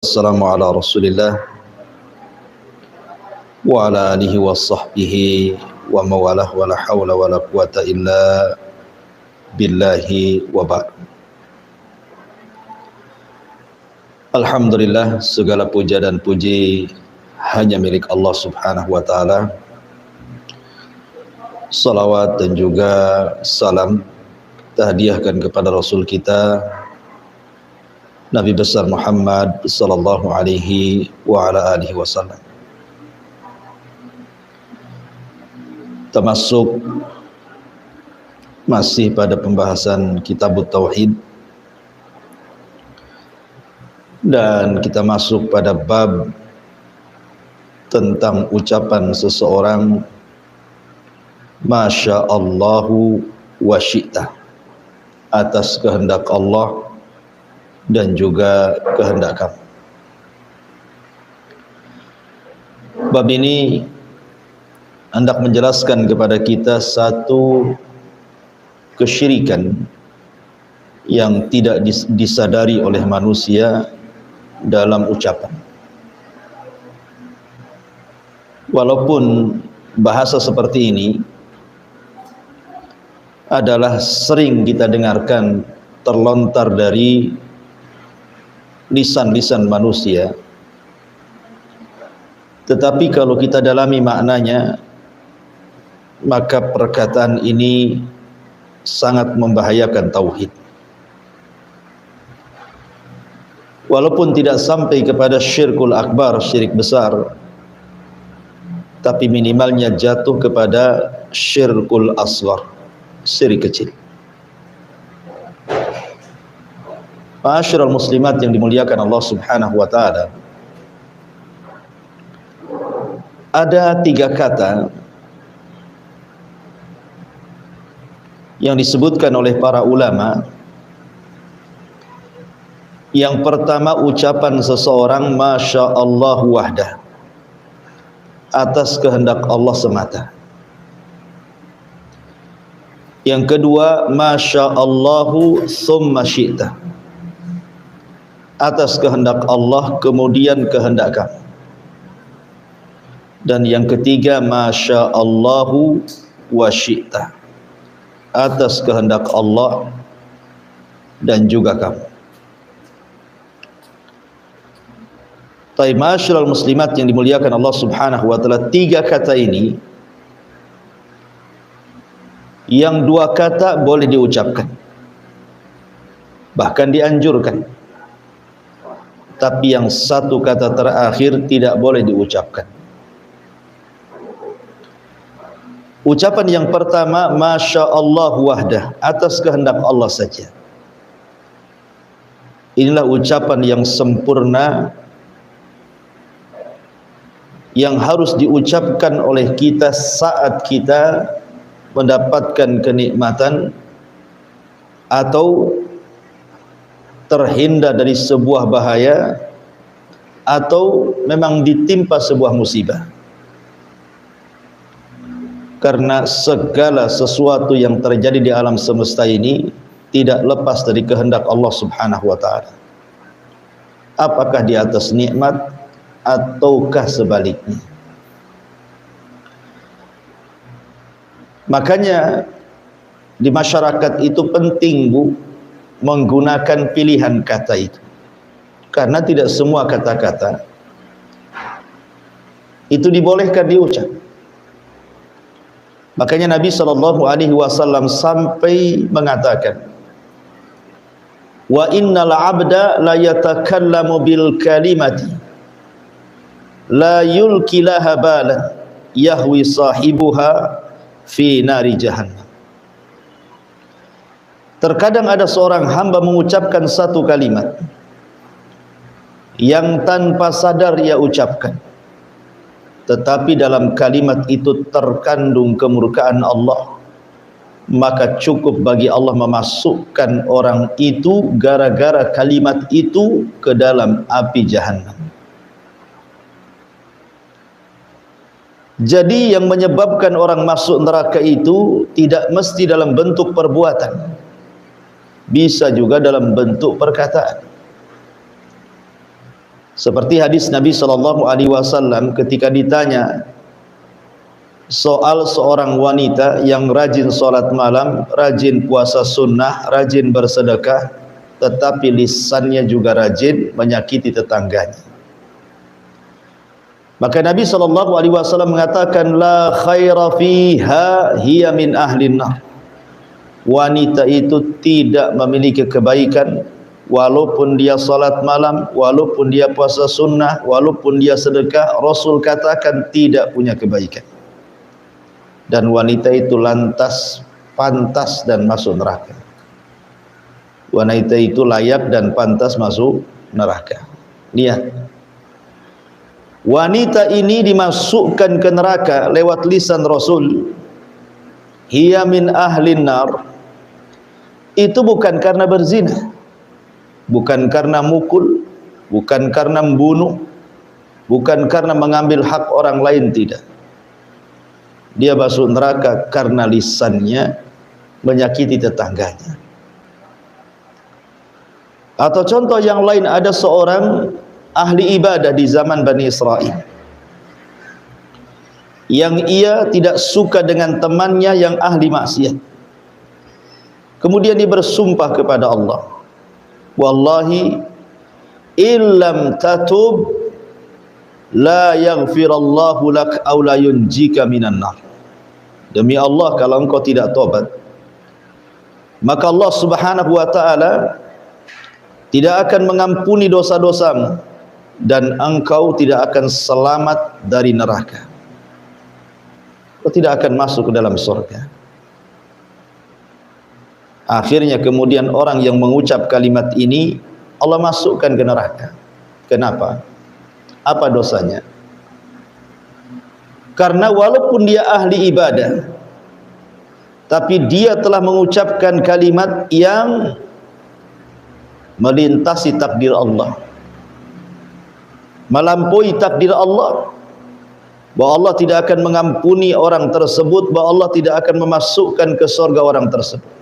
Assalamu ala Rasulillah wa ala alihi wa sahbihi wa mawalah wa la hawla wa la quwata illa billahi wa ba'd. Alhamdulillah, segala puja dan puji hanya milik Allah subhanahu wa ta'ala. Salawat dan juga salam kita hadiahkan kepada Rasul kita Nabi besar Muhammad sallallahu alaihi wa ala alihi wasallam. Termasuk masih pada pembahasan Kitabut Tauhid, dan kita masuk pada bab tentang ucapan seseorang Masya Allahu wa syi'ta, atas kehendak Allah dan juga kehendak kamu. Bab ini hendak menjelaskan kepada kita satu kesyirikan yang tidak disadari oleh manusia dalam ucapan. Walaupun bahasa seperti ini adalah sering kita dengarkan terlontar dari lisan-lisan manusia, tetapi kalau kita dalami maknanya, maka perkataan ini sangat membahayakan tauhid. Walaupun tidak sampai kepada syirkul akbar, syirik besar, tapi minimalnya jatuh kepada syirkul asghar, syirik kecil. Ma'asyiral muslimat yang dimuliakan Allah subhanahu wa ta'ala, ada 3 kata yang disebutkan oleh para ulama. Yang pertama, ucapan seseorang Masya Allah wahdah, atas kehendak Allah semata. Yang kedua, Masya Allahu summa syi'ta, atas kehendak Allah kemudian kehendak kamu. Dan yang ketiga, Masya Allahu wa syi'ta, atas kehendak Allah dan juga kamu. Tapi ma'asyiral muslimat yang dimuliakan Allah subhanahu wa ta'ala, 3 kata ini, yang 2 kata boleh diucapkan, bahkan dianjurkan, tapi yang 1 kata terakhir tidak boleh diucapkan. Ucapan yang pertama, Masya Allah wahdah, atas kehendak Allah saja. Inilah ucapan yang sempurna, yang harus diucapkan oleh kita saat kita mendapatkan kenikmatan atau terhindar dari sebuah bahaya, atau memang ditimpa sebuah musibah. Karena segala sesuatu yang terjadi di alam semesta ini tidak lepas dari kehendak Allah subhanahu wa ta'ala, apakah di atas nikmat ataukah sebaliknya. Makanya di masyarakat itu penting, Bu, menggunakan pilihan kata itu, karena tidak semua kata-kata itu dibolehkan diucap. Makanya Nabi SAW sampai mengatakan, wa innal abda la yatakallamu bil kalimati la yulki laha bala yahwi sahibuha fi nari jahannam. Terkadang ada seorang hamba mengucapkan satu kalimat yang tanpa sadar ia ucapkan, tetapi dalam kalimat itu terkandung kemurkaan Allah, maka cukup bagi Allah memasukkan orang itu gara-gara kalimat itu ke dalam api jahannam. Jadi yang menyebabkan orang masuk neraka itu tidak mesti dalam bentuk perbuatan, bisa juga dalam bentuk perkataan. Seperti hadis Nabi SAW ketika ditanya soal seorang wanita yang rajin sholat malam, rajin puasa sunnah, rajin bersedekah, tetapi lisannya juga rajin menyakiti tetangganya. Maka Nabi SAW mengatakan, la khaira fiha hiya min ahlin nar. Wanita itu tidak memiliki kebaikan, walaupun dia salat malam, walaupun dia puasa sunnah, walaupun dia sedekah, Rasul katakan tidak punya kebaikan. Dan wanita itu lantas, pantas dan masuk neraka. Wanita itu layak dan pantas masuk neraka. Lihat, wanita ini dimasukkan ke neraka lewat lisan Rasul, hiya min ahlin nar. Itu bukan karena berzina, bukan karena mukul, bukan karena membunuh, bukan karena mengambil hak orang lain, tidak. Dia masuk neraka karena lisannya menyakiti tetangganya. Atau contoh yang lain, ada seorang ahli ibadah di zaman Bani Israel yang ia tidak suka dengan temannya yang ahli maksiat. Kemudian dia bersumpah kepada Allah, wallahi illam tatub la yaghfirallahu lak aw la yunjika minan nar. Demi Allah, kalau engkau tidak tobat, maka Allah Subhanahu wa taala tidak akan mengampuni dosa-dosamu dan engkau tidak akan selamat dari neraka. Engkau tidak akan masuk ke dalam surga. Akhirnya kemudian orang yang mengucap kalimat ini Allah masukkan ke neraka. Kenapa? Apa dosanya? Karena walaupun dia ahli ibadah, tapi dia telah mengucapkan kalimat yang melintasi takdir Allah, melampaui takdir Allah, bahwa Allah tidak akan mengampuni orang tersebut, bahwa Allah tidak akan memasukkan ke surga orang tersebut.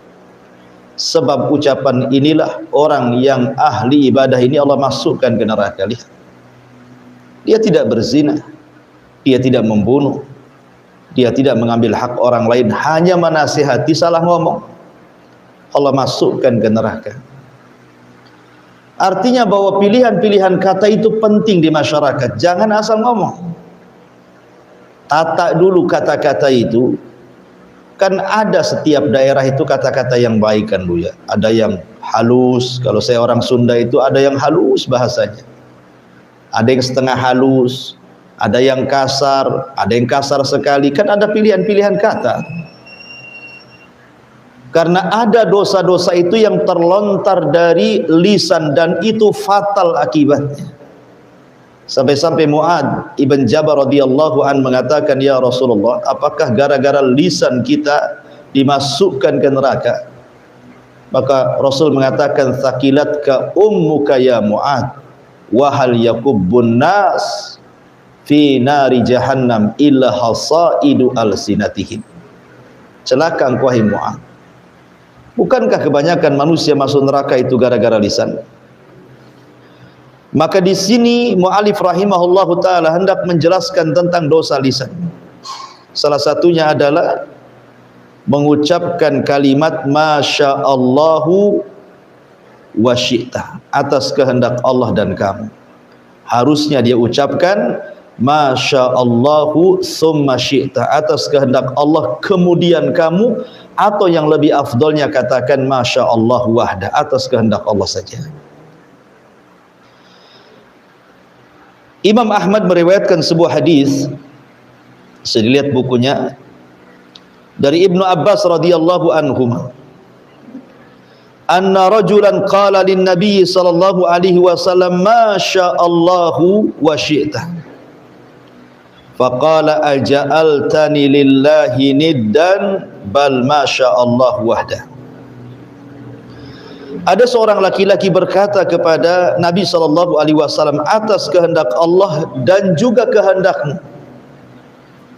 Sebab ucapan inilah orang yang ahli ibadah ini Allah masukkan ke neraka. Lihat, dia tidak berzina, dia tidak membunuh, dia tidak mengambil hak orang lain, hanya menasihati salah ngomong, Allah masukkan ke neraka. Artinya bahwa pilihan-pilihan kata itu penting di masyarakat. Jangan asal ngomong. Tata dulu kata-kata itu. Kan ada setiap daerah itu kata-kata yang baik kan Bu ya. Ada yang halus, kalau saya orang Sunda itu ada yang halus bahasanya, ada yang setengah halus, ada yang kasar, ada yang kasar sekali. Kan ada pilihan-pilihan kata. Karena ada dosa-dosa itu yang terlontar dari lisan dan itu fatal akibatnya. Sampai-sampai Mu'ad ibn Jabal radhiyallahu an mengatakan, ya Rasulullah, apakah gara-gara lisan kita dimasukkan ke neraka? Maka Rasul mengatakan, thaqilatka ummuka ya Mu'ad, wa hal yakubbun nas fi nari jahannam illa hasaidu alsinatihim. Celaka engkau wahai Mu'ad, bukankah kebanyakan manusia masuk neraka itu gara-gara lisan? Maka di sini mu'alif rahimahullahu taala hendak menjelaskan tentang dosa lisan. Salah satunya adalah mengucapkan kalimat masyaallahu wa syi'ta, atas kehendak Allah dan kamu. Harusnya dia ucapkan masyaallahu summa syi'ta, atas kehendak Allah kemudian kamu, atau yang lebih afdolnya katakan masyaallah wahda, atas kehendak Allah saja. Imam Ahmad meriwayatkan sebuah hadis, saya lihat bukunya, dari Ibnu Abbas radhiyallahu anhuma, anna rajulan qala lin nabiy sallallahu alaihi wasallam ma sya'allahu wa syi'ta, faqala aja'altani lillahi niddan bal ma sya'allahu wahda. Ada seorang laki-laki berkata kepada Nabi SAW, atas kehendak Allah dan juga kehendakmu.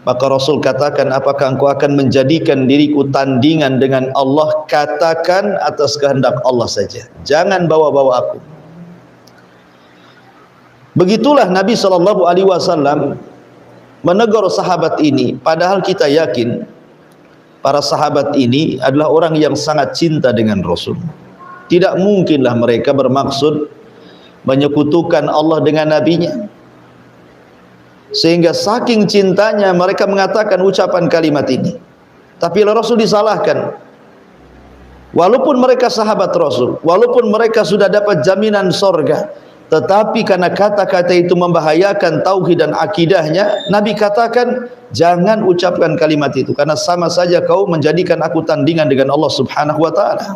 Maka Rasul katakan, apakah engkau akan menjadikan diriku tandingan dengan Allah? Katakan atas kehendak Allah saja, jangan bawa-bawa aku. Begitulah Nabi SAW menegur sahabat ini, padahal kita yakin para sahabat ini adalah orang yang sangat cinta dengan Rasul. Tidak mungkinlah mereka bermaksud menyekutukan Allah dengan nabinya, sehingga saking cintanya mereka mengatakan ucapan kalimat ini. Tapi Rasul disalahkan. Walaupun mereka sahabat Rasul, walaupun mereka sudah dapat jaminan sorga, tetapi karena kata-kata itu membahayakan tauhid dan akidahnya, Nabi katakan jangan ucapkan kalimat itu, karena sama saja kau menjadikan aku tandingan dengan Allah Subhanahu wa taala.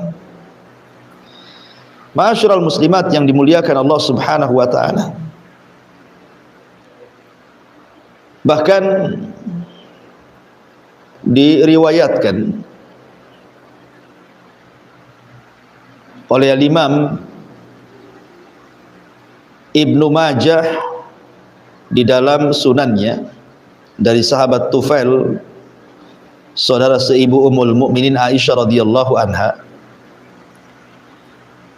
Ma'asyiral muslimat yang dimuliakan Allah Subhanahu wa taala. Bahkan diriwayatkan oleh Imam Ibnu Majah di dalam sunannya dari sahabat Tufail, saudara seibu Ummul Mukminin Aisyah radhiyallahu anha.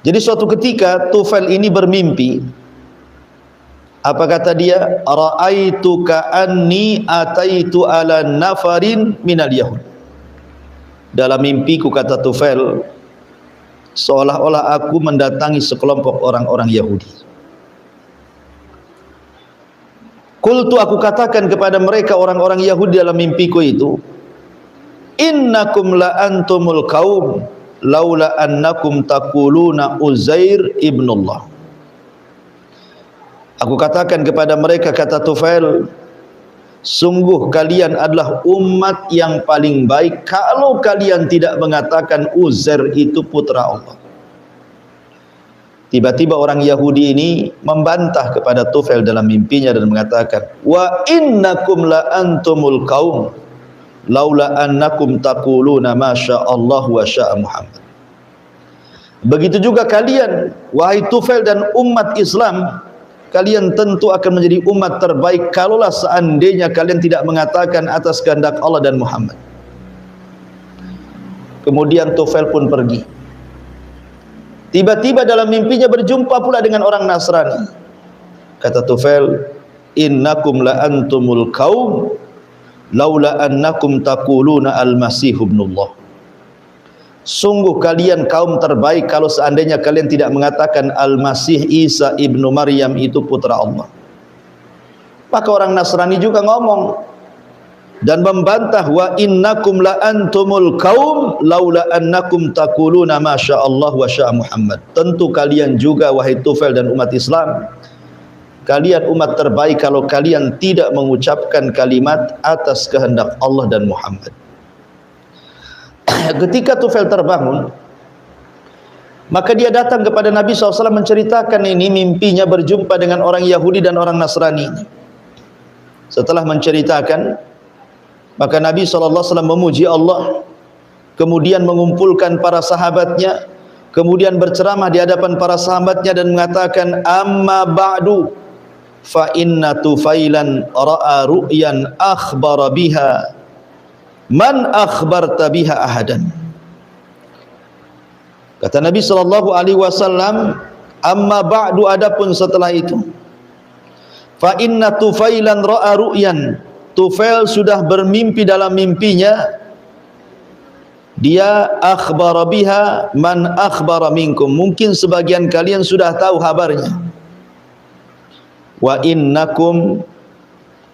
Jadi suatu ketika Tufail ini bermimpi. Apa kata dia? Ra'aitu ka'anni ataitu ala nafarin minal yahud. Dalam mimpiku, kata Tufail, seolah-olah aku mendatangi sekelompok orang-orang Yahudi. Qultu, aku katakan kepada mereka orang-orang Yahudi dalam mimpiku itu, innakum la antumul qaum laula annakum taquluna Uzair ibnullah. Aku katakan kepada mereka, kata Tufail, sungguh kalian adalah umat yang paling baik kalau kalian tidak mengatakan Uzair itu putra Allah. Tiba-tiba orang Yahudi ini membantah kepada Tufail dalam mimpinya dan mengatakan, wa innakum la antumul qaum laula annakum taquluna ma syaa Allah wa syaa Muhammad. Begitu juga kalian, wahai Tufail dan umat Islam, kalian tentu akan menjadi umat terbaik kalaulah seandainya kalian tidak mengatakan atas kehendak Allah dan Muhammad. Kemudian Tufail pun pergi. Tiba-tiba dalam mimpinya berjumpa pula dengan orang Nasrani. Kata Tufail, innakum la antumul qaum laula annakum taquluna al-masih ibnullah. Sungguh kalian kaum terbaik kalau seandainya kalian tidak mengatakan Al-Masih Isa ibnu Maryam itu putra Allah. Maka orang Nasrani juga ngomong dan membantah, wa innakum la antumul qaum laula annakum taquluna ma syaa Allah wa syaa Muhammad. Tentu kalian juga, wahai Tufail dan umat Islam, kalian umat terbaik kalau kalian tidak mengucapkan kalimat atas kehendak Allah dan Muhammad. Ketika Tufail terbangun, maka dia datang kepada Nabi SAW menceritakan ini mimpinya berjumpa dengan orang Yahudi dan orang Nasrani. Setelah menceritakan, maka Nabi SAW memuji Allah, kemudian mengumpulkan para sahabatnya, kemudian berceramah di hadapan para sahabatnya dan mengatakan, amma ba'du fa inna Tufailan ra'a ru'yan akhbara biha man akhbarta biha ahadan. Kata Nabi SAW, amma ba'du, adapun setelah itu, fa inna Tufailan ra'a ru'yan, Tufail sudah bermimpi dalam mimpinya, dia akhbara biha man akhbara minkum, mungkin sebagian kalian sudah tahu kabarnya. Wa innakum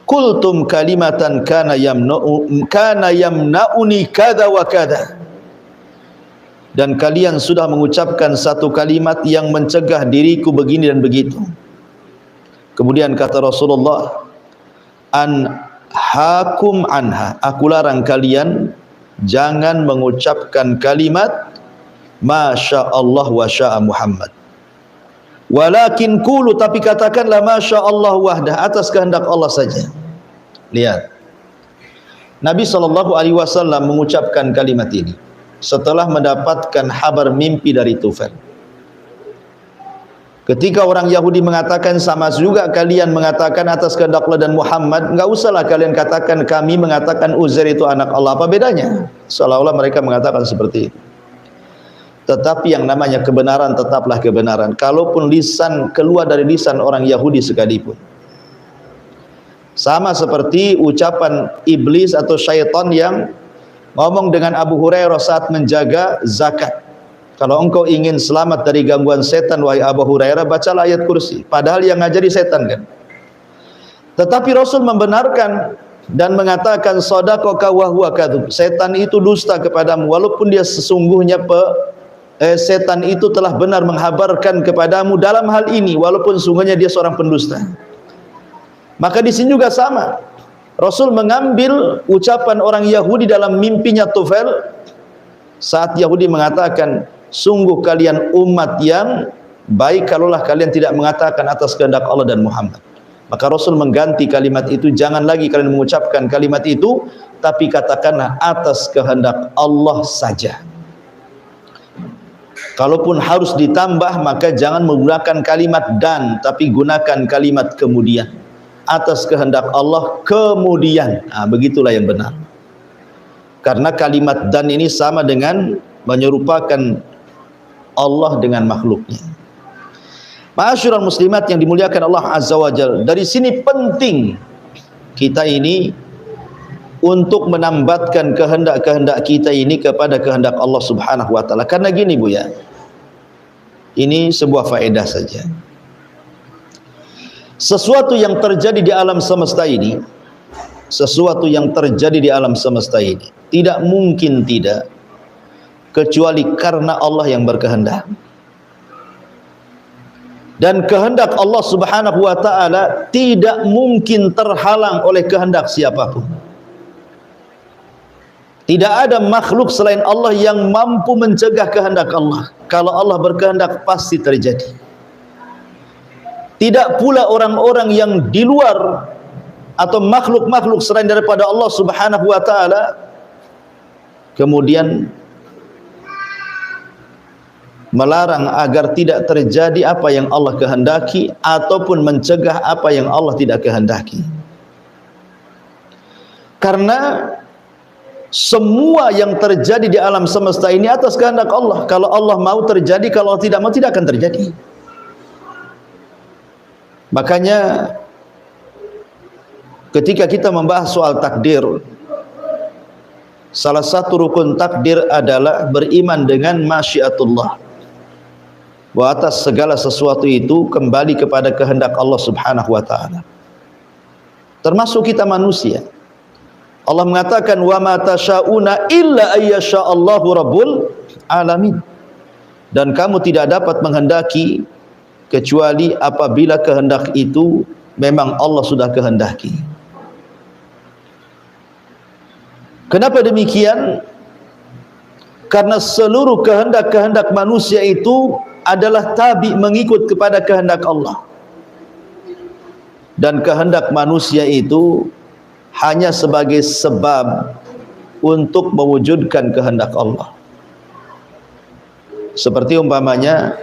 qultum kalimatan kana yamna'uni kada wa kada, dan kalian sudah mengucapkan satu kalimat yang mencegah diriku begini dan begitu. Kemudian kata Rasulullah, an hakum anha, aku larang kalian jangan mengucapkan kalimat masya Allah wa syaa Muhammad, walakin qulu, tapi katakanlah masya Allah wahdah, atas kehendak Allah saja. Lihat, Nabi SAW mengucapkan kalimat ini setelah mendapatkan kabar mimpi dari Tufail. Ketika orang Yahudi mengatakan sama juga kalian mengatakan atas kehendak Allah dan Muhammad, enggak usahlah kalian katakan kami mengatakan Uzair itu anak Allah, apa bedanya? Seolah-olah mereka mengatakan seperti itu. Tetapi yang namanya kebenaran tetaplah kebenaran, kalaupun lisan keluar dari lisan orang Yahudi sekalipun. Sama seperti ucapan iblis atau syaitan yang ngomong dengan Abu Hurairah saat menjaga zakat. Kalau engkau ingin selamat dari gangguan setan, wahai Abu Hurairah, bacalah ayat kursi. Padahal yang ngajari setan kan. Tetapi Rasul membenarkan dan mengatakan sadaqaka wa huwa kadzub. Setan itu dusta kepadamu walaupun dia sesungguhnya setan itu telah benar menghabarkan kepadamu dalam hal ini walaupun sesungguhnya dia seorang pendusta. Maka di sini juga sama. Rasul mengambil ucapan orang Yahudi dalam mimpinya Tufail saat Yahudi mengatakan, sungguh kalian umat yang baik kalaulah kalian tidak mengatakan atas kehendak Allah dan Muhammad. Maka Rasul mengganti kalimat itu, jangan lagi kalian mengucapkan kalimat itu, tapi katakanlah atas kehendak Allah saja. Kalaupun harus ditambah, maka jangan menggunakan kalimat dan, tapi gunakan kalimat kemudian. Atas kehendak Allah kemudian. Begitulah yang benar. Karena kalimat dan ini sama dengan menyerupakan Allah dengan makhluknya. Ma'asyiral muslimat yang dimuliakan Allah Azza wa Jalla, dari sini penting kita ini untuk menambatkan kehendak-kehendak kita ini kepada kehendak Allah Subhanahu wa taala. Karena gini Bu ya, ini sebuah faedah saja. Sesuatu yang terjadi di alam semesta ini, sesuatu yang terjadi di alam semesta ini tidak mungkin tidak kecuali karena Allah yang berkehendak. Dan kehendak Allah Subhanahu wa taala tidak mungkin terhalang oleh kehendak siapapun. Tidak ada makhluk selain Allah yang mampu mencegah kehendak Allah. Kalau Allah berkehendak pasti terjadi. Tidak pula orang-orang yang di luar atau makhluk-makhluk selain daripada Allah Subhanahu wa taala kemudian melarang agar tidak terjadi apa yang Allah kehendaki ataupun mencegah apa yang Allah tidak kehendaki. Karena semua yang terjadi di alam semesta ini atas kehendak Allah. Kalau Allah mau terjadi, kalau tidak mau tidak akan terjadi. Makanya ketika kita membahas soal takdir, salah satu rukun takdir adalah beriman dengan masyiatullah. Bahwa atas segala sesuatu itu kembali kepada kehendak Allah Subhanahu wa taala. Termasuk kita manusia. Allah mengatakan wa ma tasyauna illa ayyasha Allahu rabbul alamin. Dan kamu tidak dapat menghendaki kecuali apabila kehendak itu memang Allah sudah kehendaki. Kenapa demikian? Karena seluruh kehendak-kehendak manusia itu adalah tabi mengikut kepada kehendak Allah. Dan kehendak manusia itu hanya sebagai sebab untuk mewujudkan kehendak Allah. Seperti umpamanya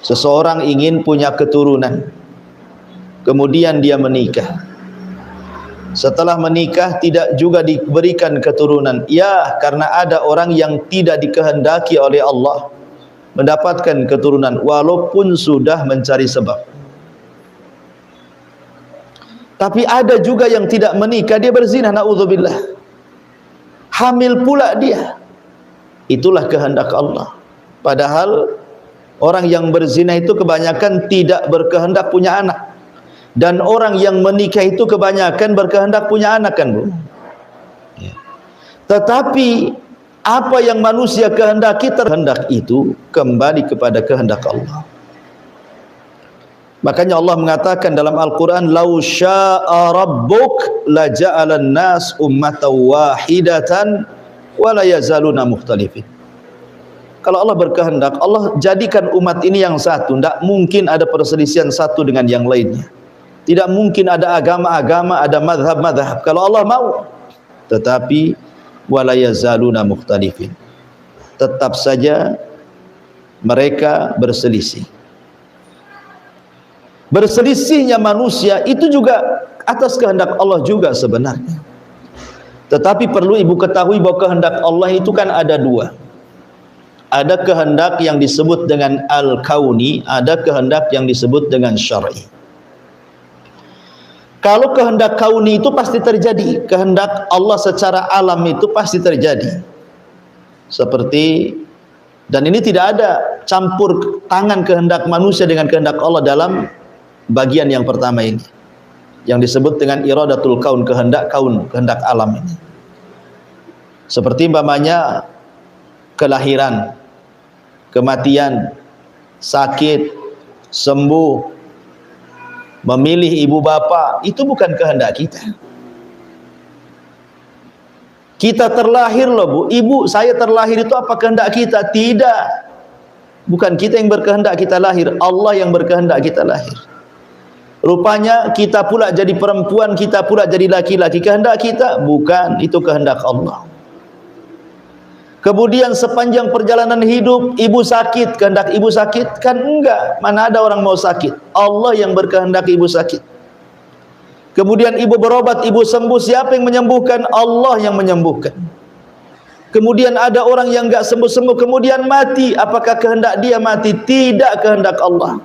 seseorang ingin punya keturunan, kemudian dia menikah. Setelah menikah tidak juga diberikan keturunan. Ya, karena ada orang yang tidak dikehendaki oleh Allah mendapatkan keturunan walaupun sudah mencari sebab. Tapi ada juga yang tidak menikah, dia berzina, naudzubillah. Hamil pula dia. Itulah kehendak Allah. Padahal orang yang berzina itu kebanyakan tidak berkehendak punya anak. Dan orang yang menikah itu kebanyakan berkehendak punya anak kan, Bu? Ya. Tetapi apa yang manusia kehendaki, terhendak itu kembali kepada kehendak Allah. Makanya Allah mengatakan dalam Al-Quran, "Lau syaa rabbuk la ja'alan nas ummatan wahidatan wa la yazaluna mukhtalifin." Kalau Allah berkehendak, Allah jadikan umat ini yang satu. Tidak mungkin ada perselisihan satu dengan yang lainnya. Tidak mungkin ada agama-agama, ada madhab-madhab. Kalau Allah mau. Tetapi wala yazaluna mukhtalifin, tetap saja mereka berselisih. Berselisihnya manusia itu juga atas kehendak Allah juga sebenarnya. Tetapi perlu ibu ketahui bahwa kehendak Allah itu kan ada dua. Ada kehendak yang disebut dengan al-kauni, ada kehendak yang disebut dengan syar'i. Kalau kehendak kauni itu pasti terjadi, kehendak Allah secara alam itu pasti terjadi. Seperti, dan ini tidak ada campur tangan kehendak manusia dengan kehendak Allah dalam bagian yang pertama ini, yang disebut dengan iradatul kaun, kehendak alam ini. Seperti umpamanya kelahiran, kematian, sakit, sembuh, memilih ibu bapa, itu bukan kehendak kita. Kita terlahir loh Bu, ibu saya terlahir, itu apa kehendak kita? Tidak. Bukan kita yang berkehendak kita lahir, Allah yang berkehendak kita lahir. Rupanya kita pula jadi perempuan, kita pula jadi laki-laki. Kehendak kita? Bukan, itu kehendak Allah. Kemudian sepanjang perjalanan hidup, ibu sakit, kehendak ibu sakit? Kan enggak, mana ada orang mau sakit. Allah yang berkehendak ibu sakit. Kemudian ibu berobat, ibu sembuh, siapa yang menyembuhkan? Allah yang menyembuhkan. Kemudian ada orang yang enggak sembuh-sembuh, kemudian mati, apakah kehendak dia mati? Tidak, kehendak Allah.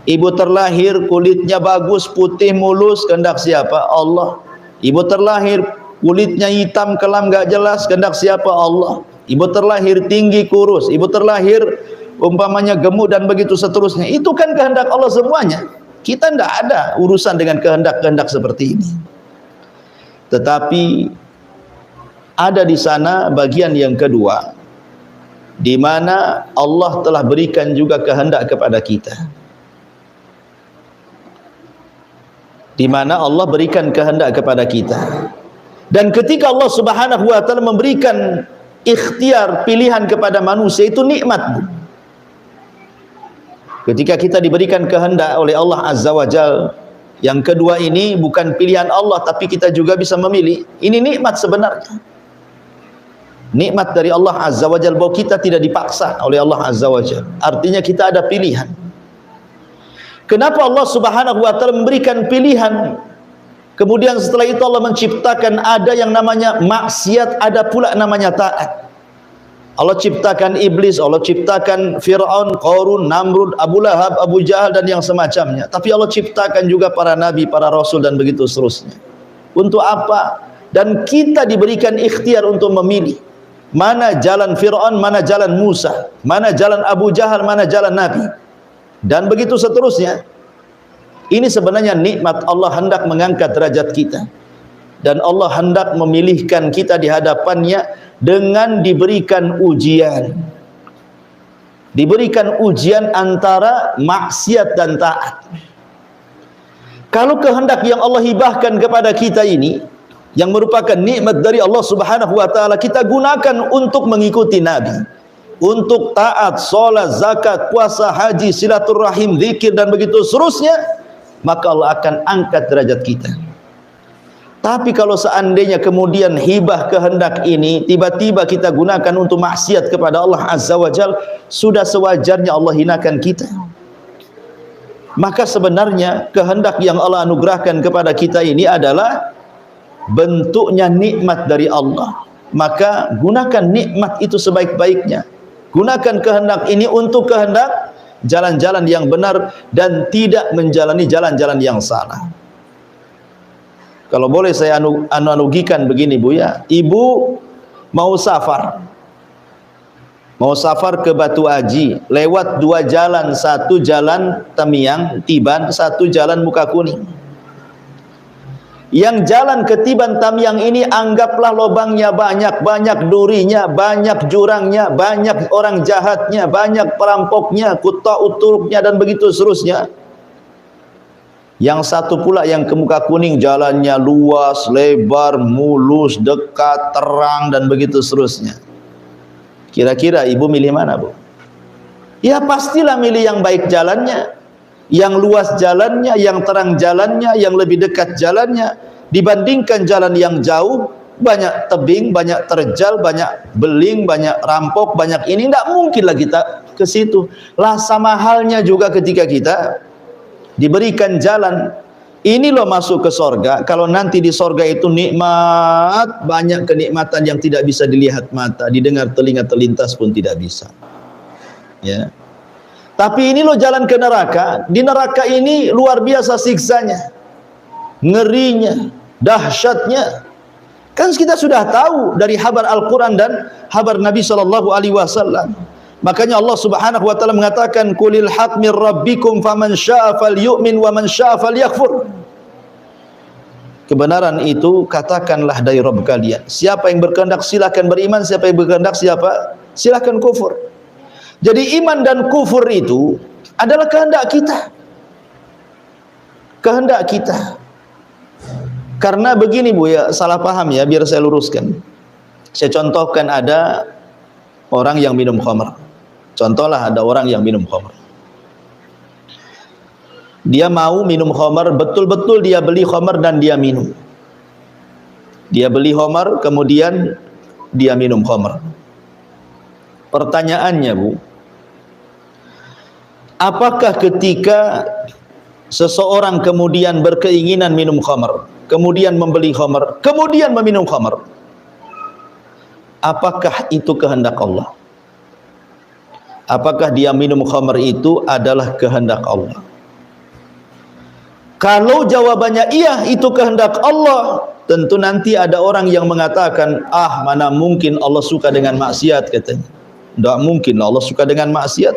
Ibu terlahir, kulitnya bagus, putih, mulus, kehendak siapa? Allah. Ibu terlahir, kulitnya hitam, kelam, gak jelas, kehendak siapa? Allah. Ibu terlahir tinggi, kurus, ibu terlahir umpamanya gemuk dan begitu seterusnya. Itu kan kehendak Allah semuanya. Kita tidak ada urusan dengan kehendak-kehendak seperti ini. Tetapi ada di sana bagian yang kedua, di mana Allah telah berikan juga kehendak kepada kita. Di mana Allah berikan kehendak kepada kita. Dan ketika Allah Subhanahu wa taala memberikan ikhtiar, pilihan kepada manusia, itu nikmat. Ketika kita diberikan kehendak oleh Allah Azza wa Jalla, yang kedua ini bukan pilihan Allah, tapi kita juga bisa memilih. Ini nikmat sebenarnya. Nikmat dari Allah Azza wa Jalla, bahwa kita tidak dipaksa oleh Allah Azza wa Jalla. Artinya kita ada pilihan. Kenapa Allah Subhanahu wa taala memberikan pilihan? Kemudian setelah itu Allah menciptakan ada yang namanya maksiat, ada pula namanya taat. Allah ciptakan iblis, Allah ciptakan Fir'aun, Qarun, Namrud, Abu Lahab, Abu Jahal dan yang semacamnya. Tapi Allah ciptakan juga para nabi, para rasul dan begitu seterusnya. Untuk apa? Dan kita diberikan ikhtiar untuk memilih mana jalan Fir'aun, mana jalan Musa, mana jalan Abu Jahal, mana jalan Nabi, dan begitu seterusnya. Ini sebenarnya nikmat. Allah hendak mengangkat derajat kita, dan Allah hendak memilihkan kita di hadapannya dengan diberikan ujian. Diberikan ujian antara maksiat dan taat. Kalau kehendak yang Allah hibahkan kepada kita ini, yang merupakan nikmat dari Allah Subhanahu wa taala, kita gunakan untuk mengikuti Nabi, untuk taat, salat, zakat, puasa, haji, silaturahim, zikir dan begitu seterusnya, maka Allah akan angkat derajat kita. Tapi kalau seandainya kemudian hibah kehendak ini tiba-tiba kita gunakan untuk maksiat kepada Allah Azza wa Jalla, sudah sewajarnya Allah hinakan kita. Maka sebenarnya kehendak yang Allah anugerahkan kepada kita ini adalah bentuknya nikmat dari Allah. Maka gunakan nikmat itu sebaik-baiknya. Gunakan kehendak ini untuk kehendak jalan-jalan yang benar dan tidak menjalani jalan-jalan yang salah. Kalau boleh saya analogikan begini Bu ya, ibu mau safar ke Batu Aji, lewat dua jalan, satu jalan Tamiang, Tiban, satu jalan Muka Kuning. Yang jalan ke Tiban Tamiang ini anggaplah lubangnya banyak, banyak durinya, banyak jurangnya, banyak orang jahatnya, banyak perampoknya, kutta'ut turuknya dan begitu seterusnya. Yang satu pula yang ke Muka Kuning, jalannya luas, lebar, mulus, dekat, terang dan begitu seterusnya. Kira-kira ibu milih mana Bu? Ya pastilah milih yang baik jalannya, yang luas jalannya, yang terang jalannya, yang lebih dekat jalannya, dibandingkan jalan yang jauh, banyak tebing, banyak terjal, banyak beling, banyak rampok, banyak ini. Tidak mungkinlah kita ke situ. Lah sama halnya juga ketika kita diberikan jalan Ini loh masuk ke sorga. Kalau nanti di sorga itu nikmat, banyak kenikmatan yang tidak bisa dilihat mata, didengar telinga terlintas pun tidak bisa. Ya. Tapi ini loh jalan ke neraka. Di neraka ini luar biasa siksanya, ngerinya, dahsyatnya. Kan kita sudah tahu dari kabar Al-Quran dan kabar Nabi SAW. Makanya Allah Subhanahu wa taala mengatakan qulil haq mir rabbikum faman syaa'a falyu'min wa man syaa'a falyakfur. Kebenaran itu katakanlah dari Rabb kalian. Siapa yang berkehendak silakan beriman, siapa yang berkehendak silakan kufur. Jadi iman dan kufur itu adalah kehendak kita. Kehendak kita. Karena begini Bu ya, salah paham ya, biar saya luruskan. Saya contohkan ada orang yang minum khamr. Contohlah ada orang yang minum khamr. Dia mau minum khamr, betul-betul dia beli khamr dan dia minum. Dia beli khamr, kemudian dia minum khamr. Pertanyaannya Bu, apakah ketika seseorang kemudian berkeinginan minum khamr, kemudian membeli khamr, kemudian meminum khamr, apakah itu kehendak Allah? Apakah dia minum khamr itu adalah kehendak Allah? Kalau jawabannya iya, itu kehendak Allah, tentu nanti ada orang yang mengatakan, ah mana mungkin Allah suka dengan maksiat, katanya. Tidak mungkin Allah suka dengan maksiat.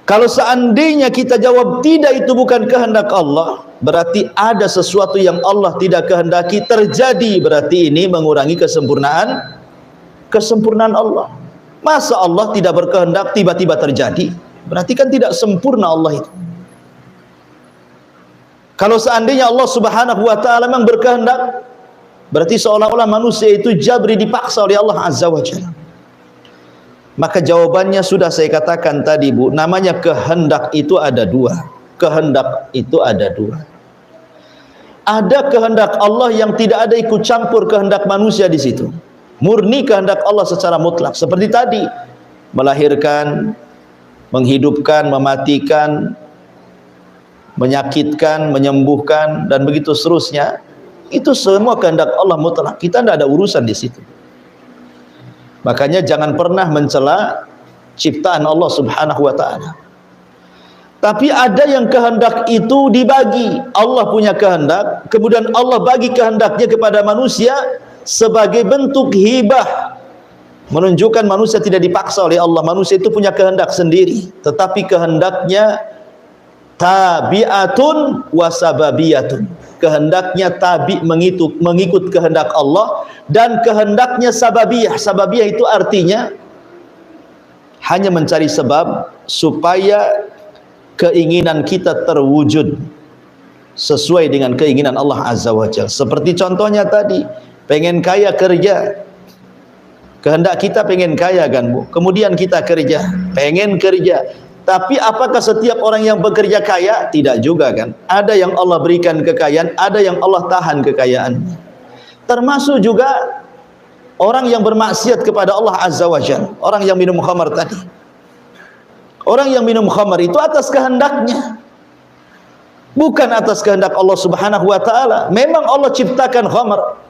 Kalau seandainya kita jawab tidak, itu bukan kehendak Allah, berarti ada sesuatu yang Allah tidak kehendaki terjadi. Berarti ini mengurangi kesempurnaan Allah. Masa Allah tidak berkehendak tiba-tiba terjadi? Berarti kan tidak sempurna Allah itu. Kalau seandainya Allah Subhanahu wa taala memang berkehendak, berarti seolah-olah manusia itu jabri, dipaksa oleh Allah Azza wa Jalla. Maka jawabannya sudah saya katakan tadi Bu, namanya kehendak itu ada dua. Kehendak itu ada dua. Ada kehendak Allah yang tidak ada ikut campur kehendak manusia di situ. Murni kehendak Allah secara mutlak. Seperti tadi, melahirkan, menghidupkan, mematikan, menyakitkan, menyembuhkan, dan begitu seterusnya. Itu semua kehendak Allah mutlak. Kita tidak ada urusan di situ. Makanya jangan pernah mencela ciptaan Allah Subhanahu wa taala. Tapi ada yang kehendak itu dibagi. Allah punya kehendak, kemudian Allah bagi kehendaknya kepada manusia sebagai bentuk hibah, menunjukkan manusia tidak dipaksa oleh Allah. Manusia itu punya kehendak sendiri, tetapi kehendaknya tabi'atun wa sababiyatun. Kehendaknya tabi, mengikut kehendak Allah, dan kehendaknya sababiyah. Sababiyah itu artinya hanya mencari sebab supaya keinginan kita terwujud sesuai dengan keinginan Allah Azza wa Jalla. Seperti contohnya tadi, pengen kaya kerja. Kehendak kita pengen kaya kan Bu. Kemudian kita kerja, pengen kerja. Tapi apakah setiap orang yang bekerja kaya? Tidak juga kan. Ada yang Allah berikan kekayaan, ada yang Allah tahan kekayaan. Termasuk juga orang yang bermaksiat kepada Allah Azza wa Jalla. Orang yang minum khamar tadi. Orang yang minum khamar itu atas kehendaknya, bukan atas kehendak Allah Subhanahu wa taala. Memang Allah ciptakan khamar,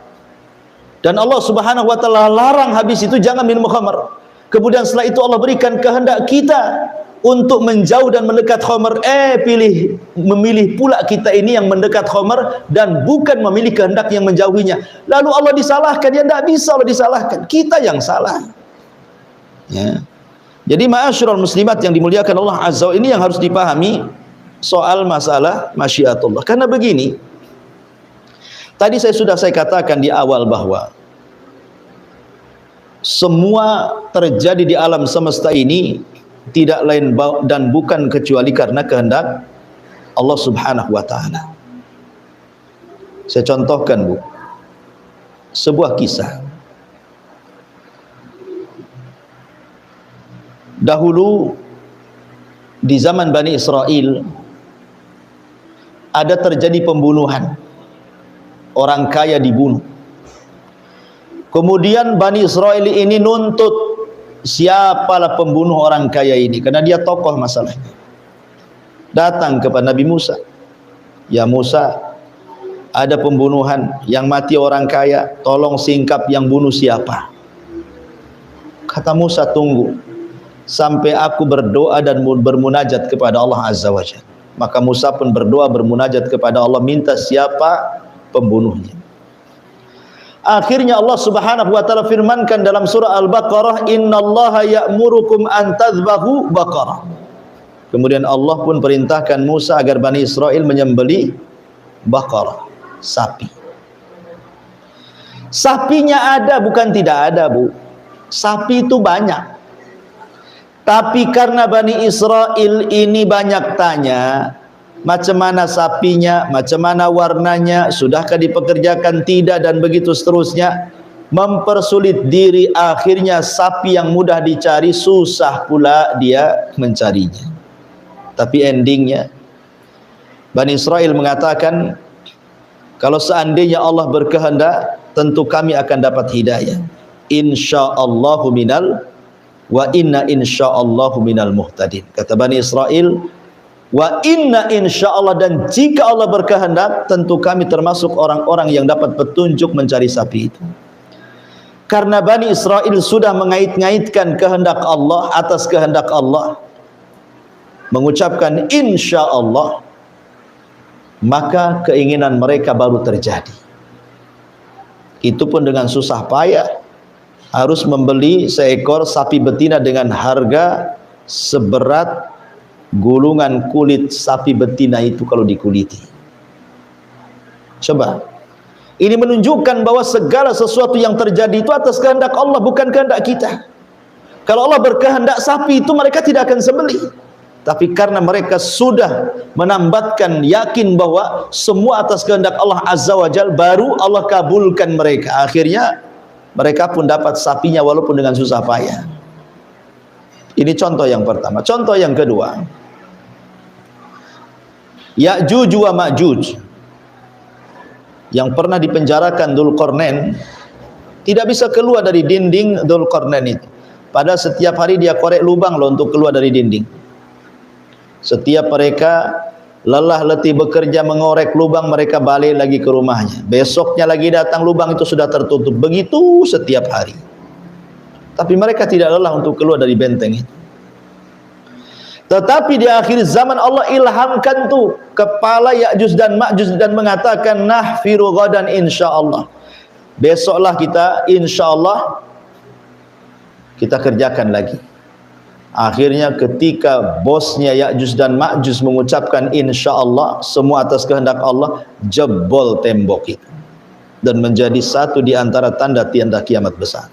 dan Allah Subhanahu wa taala larang habis itu jangan minum khamar. Kemudian setelah itu Allah berikan kehendak kita untuk menjauh dan mendekat khamar. Memilih pula kita ini yang mendekat khamar dan bukan memilih kehendak yang menjauhinya. Lalu Allah disalahkan? Ya tidak bisa Allah disalahkan, kita yang salah. Ya. Jadi ma'asyiral muslimat yang dimuliakan Allah Azza wa, ini yang harus dipahami soal masalah masyiatullah. Karena begini, tadi saya katakan di awal bahwa semua terjadi di alam semesta ini tidak lain dan bukan kecuali karena kehendak Allah Subhanahu wa taala. Saya contohkan Bu, sebuah kisah. Dahulu di zaman Bani Israel ada terjadi pembunuhan. Orang kaya dibunuh. Kemudian Bani Israel ini nuntut siapalah pembunuh orang kaya ini, karena dia tokoh masalahnya. Datang kepada Nabi Musa. Ya Musa, ada pembunuhan, yang mati orang kaya, tolong singkap yang bunuh siapa. Kata Musa, tunggu sampai aku berdoa dan bermunajat kepada Allah Azza wa Jalla. Maka Musa pun berdoa bermunajat kepada Allah, minta siapa pembunuhnya. Akhirnya Allah Subhanahu wa taala firmankan dalam surah Al-Baqarah, innallaha ya'murukum an tadhbahu baqarah. Kemudian Allah pun perintahkan Musa agar Bani Israel menyembelih baqarah, sapi. Sapinya ada, bukan tidak ada, Bu. Sapi itu banyak. Tapi karena Bani Israel ini banyak tanya, macam mana sapinya, macam mana warnanya, sudahkah dipekerjakan, tidak, dan begitu seterusnya, mempersulit diri. Akhirnya sapi yang mudah dicari, susah pula dia mencarinya. Tapi endingnya Bani Israel mengatakan, kalau seandainya Allah berkehendak, tentu kami akan dapat hidayah. Insyaallahu minal wa inna insyaallahu minal muhtadin. Kata Bani Israel, wa inna insyaallah, dan jika Allah berkehendak, tentu kami termasuk orang-orang yang dapat petunjuk mencari sapi itu. Karena Bani Israel sudah mengait-ngaitkan kehendak Allah atas kehendak Allah, mengucapkan insyaallah, maka keinginan mereka baru terjadi. Itu pun dengan susah payah, harus membeli seekor sapi betina dengan harga seberat gulungan kulit sapi betina itu kalau dikuliti. Coba, ini menunjukkan bahwa segala sesuatu yang terjadi itu atas kehendak Allah, bukan kehendak kita. Kalau Allah berkehendak, sapi itu mereka tidak akan sembelih. Tapi karena mereka sudah menambatkan yakin bahwa semua atas kehendak Allah Azza wa Jalla, baru Allah kabulkan mereka. Akhirnya mereka pun dapat sapinya walaupun dengan susah payah. Ini contoh yang pertama. Contoh yang kedua, Ya'juj wa Ma'juj yang pernah dipenjarakan Dzulqarnain, tidak bisa keluar dari dinding Dzulqarnain itu. Padahal setiap hari dia korek lubang loh untuk keluar dari dinding. Setiap mereka lelah letih bekerja mengorek lubang, mereka balik lagi ke rumahnya. Besoknya lagi datang, lubang itu sudah tertutup. Begitu setiap hari. Tapi mereka tidak lelah untuk keluar dari benteng itu. Tetapi di akhir zaman Allah ilhamkan tuh kepala Ya'juj dan Ma'juj dan mengatakan, nahfiru ghadan insyaallah. Besoklah kita insyaallah kita kerjakan lagi. Akhirnya ketika bosnya Ya'juj dan Ma'juj mengucapkan insyaallah, semua atas kehendak Allah, jebol tembok itu dan menjadi satu di antara tanda-tanda kiamat besar.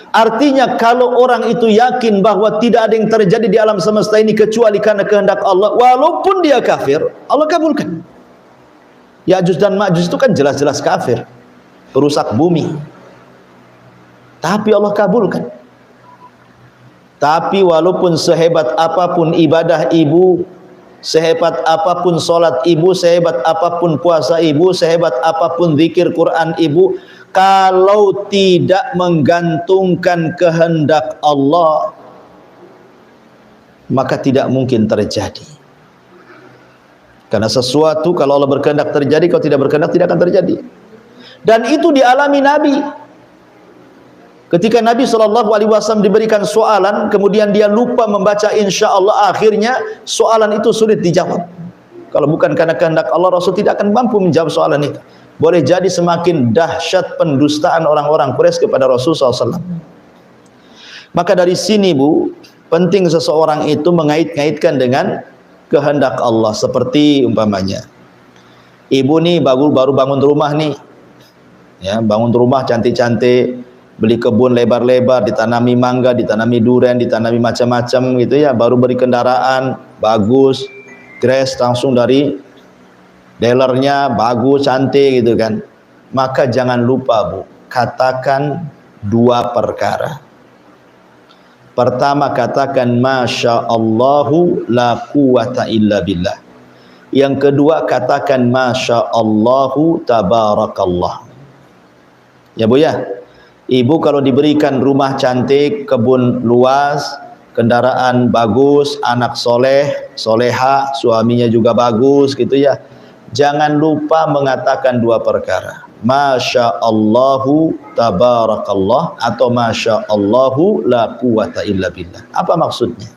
Artinya kalau orang itu yakin bahwa tidak ada yang terjadi di alam semesta ini kecuali karena kehendak Allah, walaupun dia kafir, Allah kabulkan. Ya'juj dan Ma'juj itu kan jelas-jelas kafir, perusak bumi, tapi Allah kabulkan. Tapi walaupun sehebat apapun ibadah ibu, sehebat apapun solat ibu, sehebat apapun puasa ibu, sehebat apapun zikir Quran ibu, kalau tidak menggantungkan kehendak Allah, maka tidak mungkin terjadi. Karena sesuatu kalau Allah berkehendak terjadi, kalau tidak berkehendak tidak akan terjadi. Dan itu dialami Nabi. Ketika Nabi SAW diberikan soalan, kemudian dia lupa membaca insyaallah, akhirnya soalan itu sulit dijawab. Kalau bukan karena kehendak Allah, Rasul tidak akan mampu menjawab soalan itu. Boleh jadi semakin dahsyat pendustaan orang-orang Quraisy kepada Rasul SAW. Maka dari sini Bu, penting seseorang itu mengait-ngaitkan dengan kehendak Allah. Seperti umpamanya, ibu nih baru bangun rumah nih, ya, bangun rumah cantik-cantik, beli kebun lebar-lebar, ditanami mangga, ditanami durian, ditanami macam-macam gitu ya, baru beri kendaraan bagus, grass langsung dari dealernya, bagus, cantik gitu kan. Maka jangan lupa Bu, katakan dua perkara. Pertama, katakan Masya Allahu la quwata illa billah. Yang kedua, katakan Masya Allahu tabarakallah. Ya Bu ya, ibu kalau diberikan rumah cantik, kebun luas, kendaraan bagus, anak soleh, soleha, suaminya juga bagus gitu ya. Jangan lupa mengatakan dua perkara. Masya Allahu tabarakallah atau Masya Allahu la quwata illa billah. Apa maksudnya?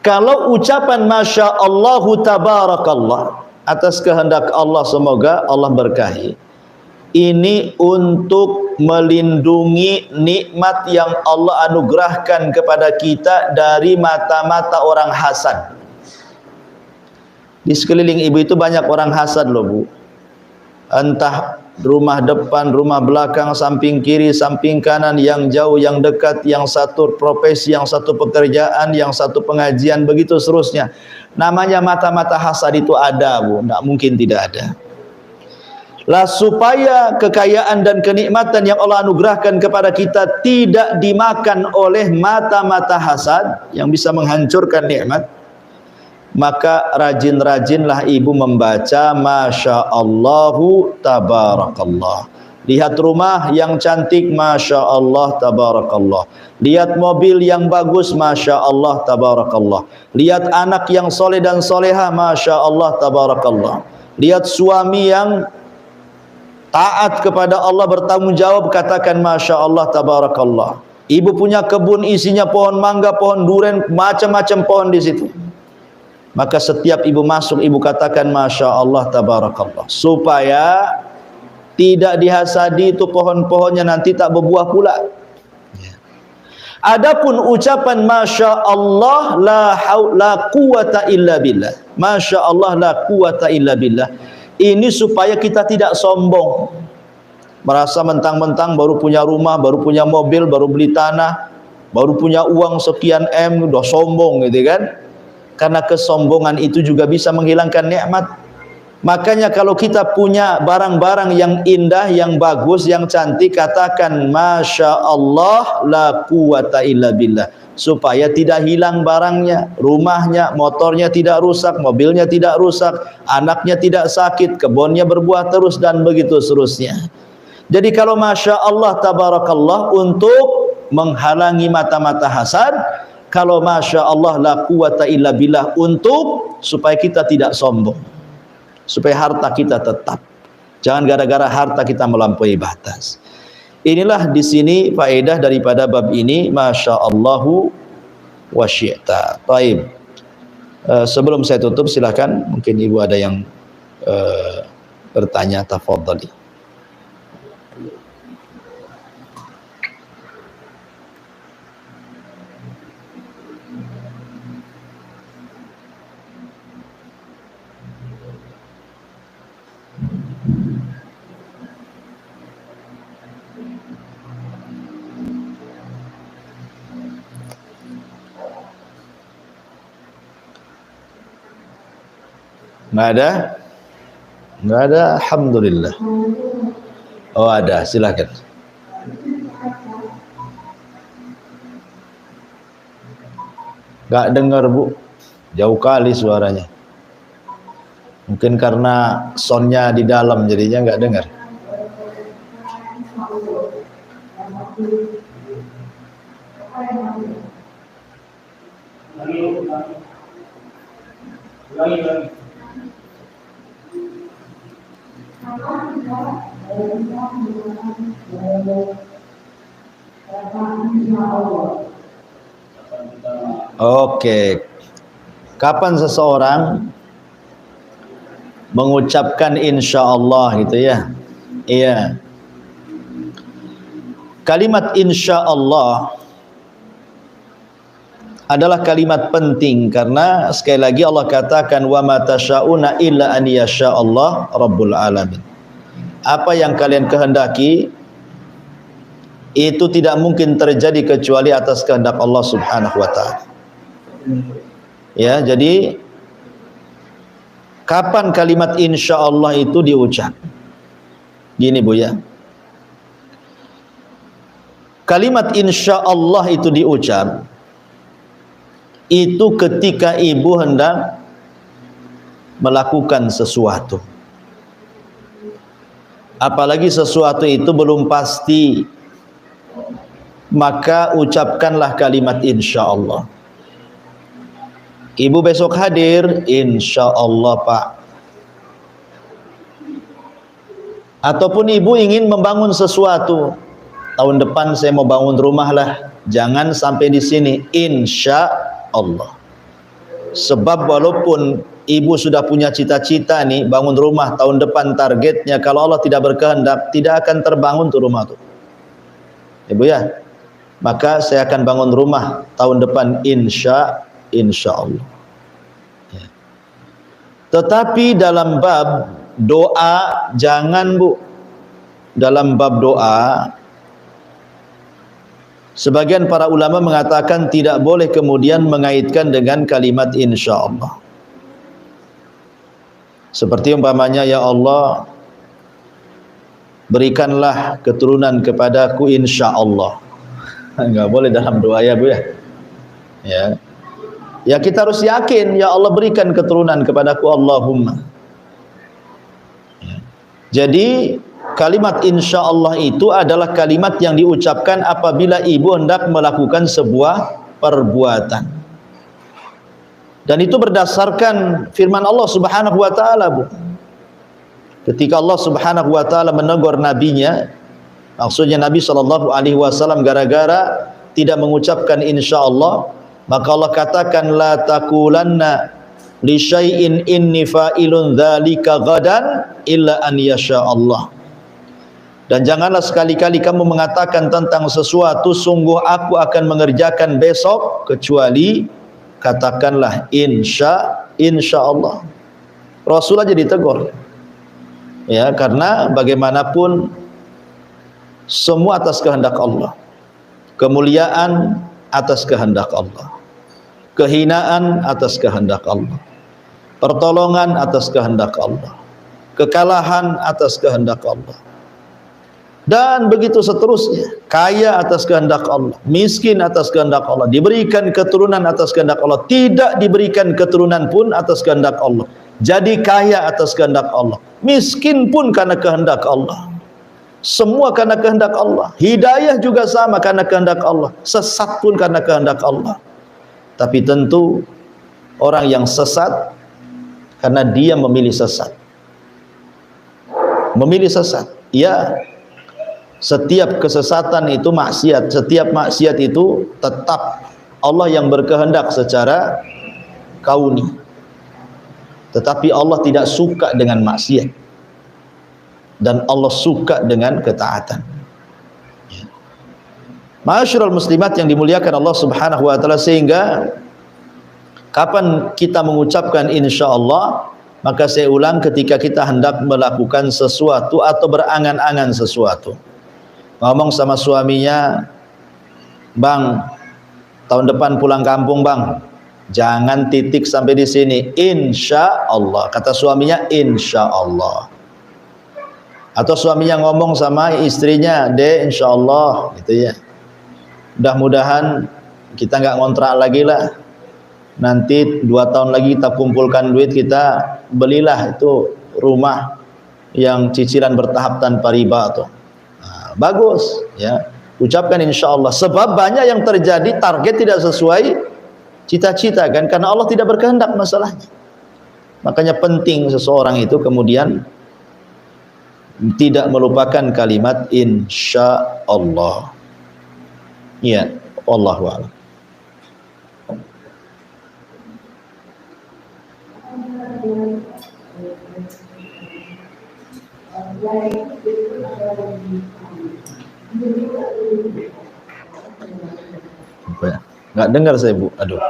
Kalau ucapan Masya Allahu tabarakallah atas kehendak Allah, semoga Allah berkahi, ini untuk melindungi nikmat yang Allah anugerahkan kepada kita dari mata-mata orang hasad. Di sekeliling ibu itu banyak orang hasad loh Bu. Entah rumah depan, rumah belakang, samping kiri, samping kanan, yang jauh, yang dekat, yang satu profesi, yang satu pekerjaan, yang satu pengajian, begitu seterusnya. Namanya mata-mata hasad itu ada Bu, tidak mungkin tidak ada. Lah supaya kekayaan dan kenikmatan yang Allah anugerahkan kepada kita tidak dimakan oleh mata-mata hasad yang bisa menghancurkan nikmat, maka rajin-rajinlah ibu membaca Masya Allahu tabarakallah. Lihat rumah yang cantik, Masya Allah tabarakallah. Lihat mobil yang bagus, Masya Allah tabarakallah. Lihat anak yang soleh dan soleha, Masya Allah tabarakallah. Lihat suami yang taat kepada Allah, bertanggung jawab, katakan Masya Allah tabarakallah. Ibu punya kebun isinya pohon mangga, pohon durian, macam-macam pohon di situ. Maka setiap ibu masuk, ibu katakan Masya Allah tabarakallah, supaya tidak dihasadi itu pohon-pohonnya, nanti tak berbuah pula. Adapun ucapan Masya Allah la quwata illa billah, Masya Allah la quwata illa billah, ini supaya kita tidak sombong, merasa mentang-mentang baru punya rumah, baru punya mobil, baru beli tanah, baru punya uang sekian M, udah sombong gitu kan. Karena kesombongan itu juga bisa menghilangkan nikmat. Makanya kalau kita punya barang-barang yang indah, yang bagus, yang cantik, katakan Masya Allah la quwata illa billah, supaya tidak hilang barangnya, rumahnya, motornya tidak rusak, mobilnya tidak rusak, anaknya tidak sakit, kebunnya berbuah terus, dan begitu seterusnya. Jadi kalau Masya Allah tabarakallah untuk menghalangi mata-mata hasad, kalau Masya Allah la quwata illa billah untuk supaya kita tidak sombong, supaya harta kita tetap. Jangan gara-gara harta kita melampaui batas. Inilah di sini faedah daripada bab ini, Masya Allahu wa syi'ta. Taib. Sebelum saya tutup, silakan, mungkin ibu ada yang bertanya, tafadhali. Nggak ada? Nggak ada, alhamdulillah. Oh ada, silakan. Nggak dengar Bu, jauh kali suaranya. Mungkin karena soundnya di dalam jadinya nggak dengar. Oke. Kapan seseorang mengucapkan insya Allah gitu ya? Iya. Kalimat insya Allah adalah kalimat penting karena sekali lagi Allah katakan wa ma tasyauna illa an yasha Allah rabbul alamin. Apa yang kalian kehendaki itu tidak mungkin terjadi kecuali atas kehendak Allah Subhanahu wa taala. Ya, jadi kapan kalimat insya Allah itu diucap? Gini Bu ya. Kalimat insya Allah itu diucap itu ketika ibu hendak melakukan sesuatu. Apalagi sesuatu itu belum pasti. maka ucapkanlah kalimat insyaallah. Ibu besok hadir, insyaallah Pak. Ataupun ibu ingin membangun sesuatu, tahun depan saya mau bangun rumah lah, jangan sampai di sini, insyaallah. Sebab walaupun ibu sudah punya cita-cita nih bangun rumah tahun depan, targetnya kalau Allah tidak berkehendak tidak akan terbangun tuh rumah tuh, ibu ya. Maka saya akan bangun rumah tahun depan insyaallah. Ya. Tetapi dalam bab doa jangan Bu. Dalam bab doa sebagian para ulama mengatakan tidak boleh kemudian mengaitkan dengan kalimat insyaallah. Seperti umpamanya, ya Allah berikanlah keturunan kepadaku insyaallah. Enggak boleh dalam doa ya Bu ya. Ya kita harus yakin, ya Allah berikan keturunan kepadaku Allahumma. Ya. Jadi kalimat insyaallah itu adalah kalimat yang diucapkan apabila ibu hendak melakukan sebuah perbuatan. Dan itu berdasarkan firman Allah Subhanahu wa taala, Bu. Ketika Allah Subhanahu wa taala menegur nabinya, maksudnya Nabi SAW gara-gara tidak mengucapkan insyaallah, maka Allah katakan la taqulanna li syai'in inni fa'ilun dzalika ghadan illa an yasha Allah. Dan janganlah sekali-kali kamu mengatakan tentang sesuatu sungguh aku akan mengerjakan besok, kecuali katakanlah insyaallah. Rasul aja ditegur. Ya, karena bagaimanapun semua atas kehendak Allah. Kemuliaan atas kehendak Allah. Kehinaan atas kehendak Allah. Pertolongan atas kehendak Allah. Kekalahan atas kehendak Allah. Dan begitu seterusnya. Kaya atas kehendak Allah, miskin atas kehendak Allah, diberikan keturunan atas kehendak Allah, tidak diberikan keturunan pun atas kehendak Allah. Jadi kaya atas kehendak Allah, miskin pun karena kehendak Allah. Semua karena kehendak Allah. Hidayah juga sama karena kehendak Allah. Sesat pun karena kehendak Allah. Tapi tentu orang yang sesat karena dia memilih sesat. Memilih sesat. Ya, setiap kesesatan itu maksiat. Setiap maksiat itu tetap Allah yang berkehendak secara kauni. Tetapi Allah tidak suka dengan maksiat. Dan Allah suka dengan ketaatan. Ma'asyiral muslimat yang dimuliakan Allah Subhanahu wa taala, sehingga kapan kita mengucapkan insyaallah, maka saya ulang, ketika kita hendak melakukan sesuatu atau berangan-angan sesuatu. Ngomong sama suaminya, "Bang, tahun depan pulang kampung, Bang." Jangan titik sampai di sini, insyaallah. Kata suaminya insyaallah. Atau suaminya ngomong sama istrinya, "Dek, insyaallah," gitu ya. Mudah-mudahan kita nggak ngontrak lagi lah. Nanti 2 tahun lagi kita kumpulkan duit, kita belilah itu rumah yang cicilan bertahap tanpa riba tuh. Nah, bagus ya. Ucapkan insyaallah. Sebab banyak yang terjadi target tidak sesuai cita-cita kan, karena Allah tidak berkehendak masalahnya. Makanya penting seseorang itu kemudian tidak melupakan kalimat insyaallah. Ya, wallahu a'lam. Apa ya? Nggak dengar saya, Bu. Aduh.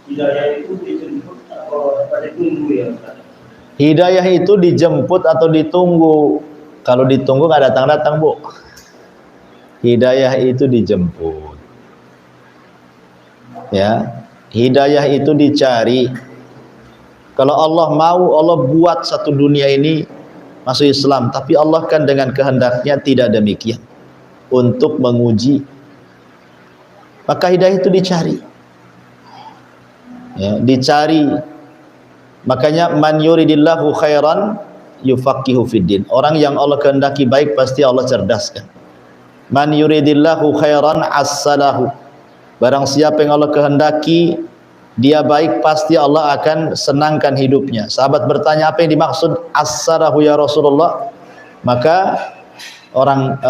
Hidayah itu dijemput atau ditunggu ya Ustaz? Hidayah itu dijemput atau ditunggu? Kalau ditunggu nggak datang-datang, Bu. Hidayah itu dijemput. Ya, hidayah itu dicari. Kalau Allah mau, Allah buat satu dunia ini masuk Islam, tapi Allah kan dengan kehendaknya tidak demikian, untuk menguji. Maka hidayah itu dicari. Ya, dicari. Makanya man yuridillahu khairan yufaqihu fiddin. Orang yang Allah kehendaki baik pasti Allah cerdaskan. Man yuridillahu khairan assalahu. Barang siapa yang Allah kehendaki dia baik, pasti Allah akan senangkan hidupnya. Sahabat bertanya, apa yang dimaksud assalahu ya Rasulullah? Maka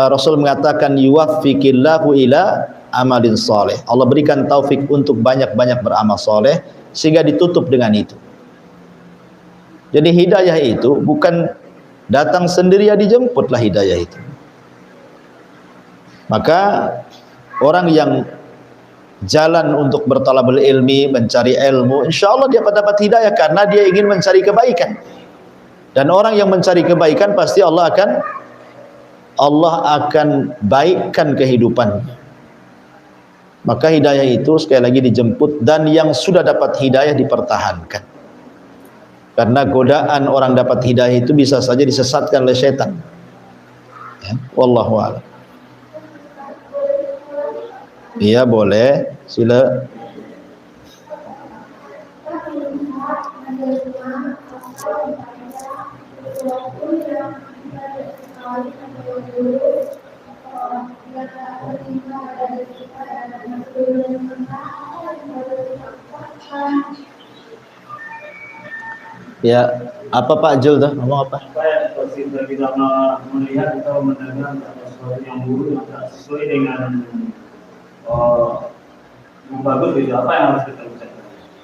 Rasul mengatakan yuwaffiqillahu ila amalin soleh. Allah berikan taufik untuk banyak-banyak beramal soleh sehingga ditutup dengan itu. Jadi hidayah itu bukan datang sendiri, ya dijemputlah hidayah itu. Maka orang yang jalan untuk bertalabul ilmi, mencari ilmu, insya Allah dia dapat hidayah karena dia ingin mencari kebaikan. Dan orang yang mencari kebaikan pasti Allah akan baikkan kehidupannya. Maka hidayah itu sekali lagi dijemput, dan yang sudah dapat hidayah dipertahankan. Karena godaan orang dapat hidayah itu bisa saja disesatkan oleh setan. Ya, wallahu a'lam. Iya boleh, sila. Ya, apa Pak Jul tuh? Ngomong apa? Supaya kita tidak melihat atau mendengar sesuatu yang buruk tidak sesuai dengan yang bagus gitu, apa yang harus kita ucapkan?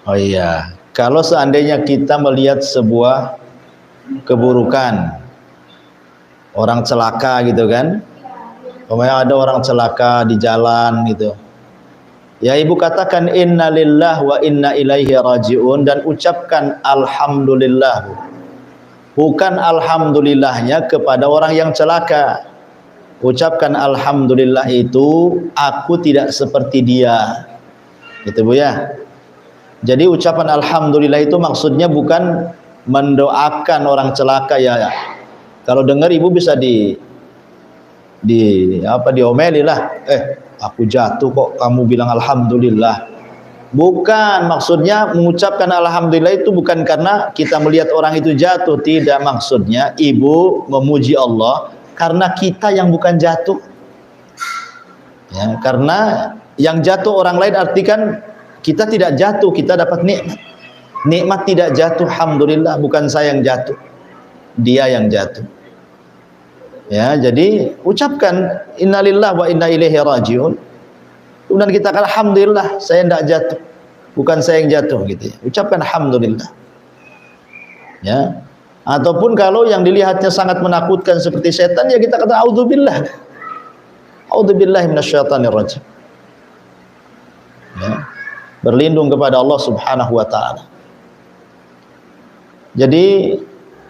Oh iya, kalau seandainya kita melihat sebuah keburukan, orang celaka gitu kan, umpamanya ada orang celaka di jalan gitu, ya ibu katakan inna lillah wa inna ilaihi raji'un, dan ucapkan alhamdulillah, bukan alhamdulillahnya kepada orang yang celaka. Ucapkan alhamdulillah itu aku tidak seperti dia, gitu Bu ya. Jadi ucapan alhamdulillah itu maksudnya bukan mendoakan orang celaka ya. Kalau dengar ibu bisa diomeli lah. Aku jatuh kok kamu bilang alhamdulillah. Bukan, maksudnya mengucapkan alhamdulillah itu bukan karena kita melihat orang itu jatuh, tidak, maksudnya ibu memuji Allah karena kita yang bukan jatuh. Ya, karena yang jatuh orang lain artikan kita tidak jatuh, kita dapat nikmat. Nikmat tidak jatuh, alhamdulillah, bukan saya yang jatuh, dia yang jatuh. Ya, jadi ucapkan innalillah wa inna ilaihi raji'un. Kemudian kita katakan alhamdulillah saya tidak jatuh, bukan saya yang jatuh gitu ya. Ucapkan alhamdulillah. Ya. Ataupun kalau yang dilihatnya sangat menakutkan seperti setan, ya kita kata auzubillah. Auzubillahi minasyaitonir rajim. Ya. Berlindung kepada Allah Subhanahu wa taala. Jadi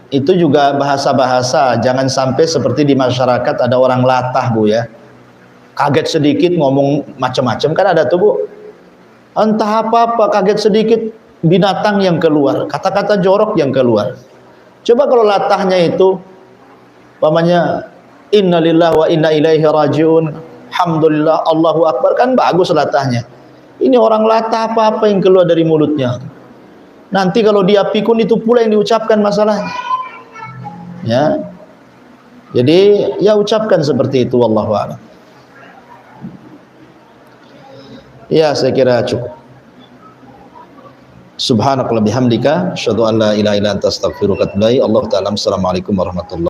itu juga bahasa-bahasa, jangan sampai seperti di masyarakat ada orang latah Bu ya. Kaget sedikit ngomong macam-macam, kan ada tuh Bu. Entah apa-apa kaget sedikit binatang yang keluar, kata-kata jorok yang keluar. Coba kalau latahnya itu umpamanya innalillahi wa inna ilaihi raji'un, alhamdulillah, Allahu akbar, kan bagus latahnya. Ini orang latah apa-apa yang keluar dari mulutnya. Nanti kalau dia pikun itu pula yang diucapkan masalahnya. Ya. Jadi ya ucapkan seperti itu, wallahu a'lam. Ya, saya kira cukup. Subhanakallahumma bihamdika asyhadu an la ilaha illa anta astaghfiruka wa atubu ilaik. Allahu ta'ala. Assalamualaikum warahmatullahi wabarakatuh.